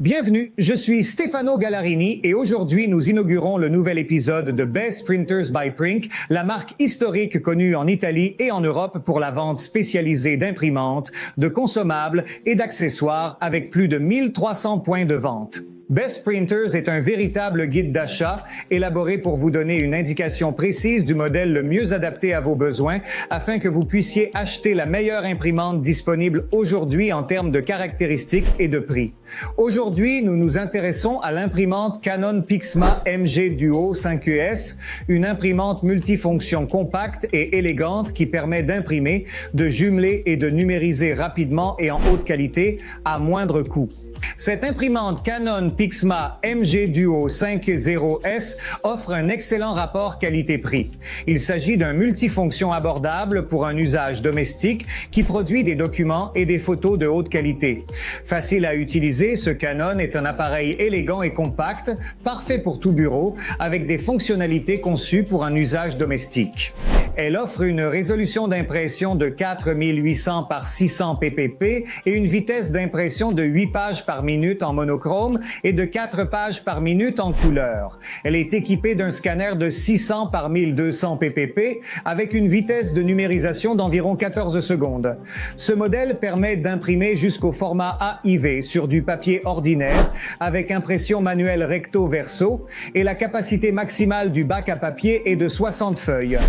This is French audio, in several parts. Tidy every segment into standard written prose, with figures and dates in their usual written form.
Bienvenue, je suis Stefano Gallarini et aujourd'hui nous inaugurons le nouvel épisode de Best Printers by Prink, la marque historique connue en Italie et en Europe pour la vente spécialisée d'imprimantes, de consommables et d'accessoires avec plus de 1300 points de vente. Best Printers est un véritable guide d'achat élaboré pour vous donner une indication précise du modèle le mieux adapté à vos besoins afin que vous puissiez acheter la meilleure imprimante disponible aujourd'hui en termes de caractéristiques et de prix. Aujourd'hui, nous nous intéressons à l'imprimante Canon PIXMA MG Duo 5ES, une imprimante multifonction compacte et élégante qui permet d'imprimer, de jumeler et de numériser rapidement et en haute qualité à moindre coût. Cette imprimante Canon PIXMA MG Duo 5.0S offre un excellent rapport qualité-prix. Il s'agit d'un multifonction abordable pour un usage domestique qui produit des documents et des photos de haute qualité. Facile à utiliser, ce Canon est un appareil élégant et compact, parfait pour tout bureau, avec des fonctionnalités conçues pour un usage domestique. Elle offre une résolution d'impression de 4800 par 600 ppp et une vitesse d'impression de 8 pages par minute en monochrome et de 4 pages par minute en couleur. Elle est équipée d'un scanner de 600 par 1200 ppp avec une vitesse de numérisation d'environ 14 secondes. Ce modèle permet d'imprimer jusqu'au format AIV sur du papier ordinaire avec impression manuelle recto-verso et la capacité maximale du bac à papier est de 60 feuilles.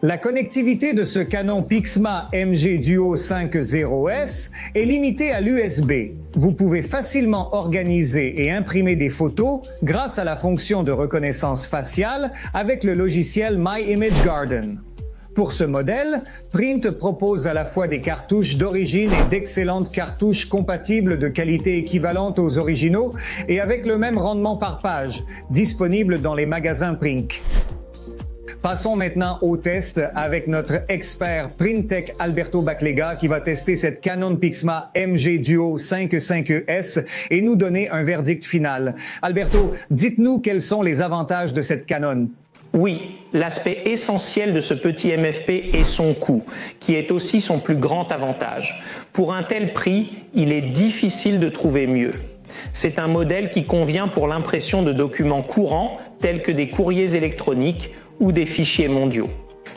La connectivité de ce Canon PIXMA MG Duo 5.0S est limitée à l'USB. Vous pouvez facilement organiser et imprimer des photos grâce à la fonction de reconnaissance faciale avec le logiciel My Image Garden. Pour ce modèle, Print propose à la fois des cartouches d'origine et d'excellentes cartouches compatibles de qualité équivalente aux originaux et avec le même rendement par page, disponibles dans les magasins Prink. Passons maintenant au test avec notre expert PrintTech Alberto Baclega qui va tester cette Canon PIXMA MG Duo 5.5ES et nous donner un verdict final. Alberto, dites-nous quels sont les avantages de cette Canon. Oui, l'aspect essentiel de ce petit MFP est son coût, qui est aussi son plus grand avantage. Pour un tel prix, il est difficile de trouver mieux. C'est un modèle qui convient pour l'impression de documents courants tels que des courriers électroniques ou des fichiers mondiaux.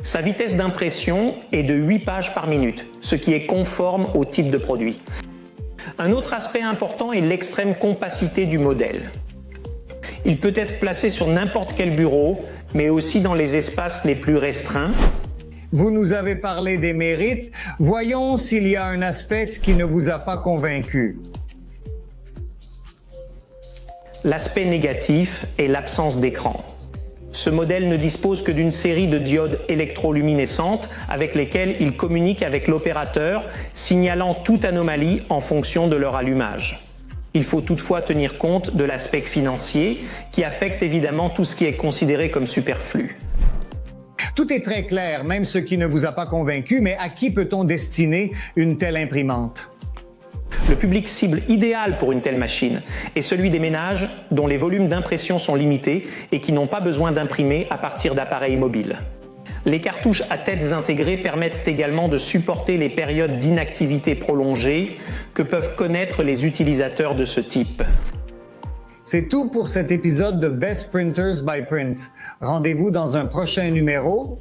Sa vitesse d'impression est de 8 pages par minute, ce qui est conforme au type de produit. Un autre aspect important est l'extrême compacité du modèle. Il peut être placé sur n'importe quel bureau, mais aussi dans les espaces les plus restreints. Vous nous avez parlé des mérites. Voyons s'il y a un aspect qui ne vous a pas convaincu. L'aspect négatif est l'absence d'écran. Ce modèle ne dispose que d'une série de diodes électroluminescentes avec lesquelles il communique avec l'opérateur, signalant toute anomalie en fonction de leur allumage. Il faut toutefois tenir compte de l'aspect financier qui affecte évidemment tout ce qui est considéré comme superflu. Tout est très clair, même ce qui ne vous a pas convaincu, mais à qui peut-on destiner une telle imprimante? Le public cible idéal pour une telle machine est celui des ménages dont les volumes d'impression sont limités et qui n'ont pas besoin d'imprimer à partir d'appareils mobiles. Les cartouches à têtes intégrées permettent également de supporter les périodes d'inactivité prolongée que peuvent connaître les utilisateurs de ce type. C'est tout pour cet épisode de Best Printers by Print. Rendez-vous dans un prochain numéro.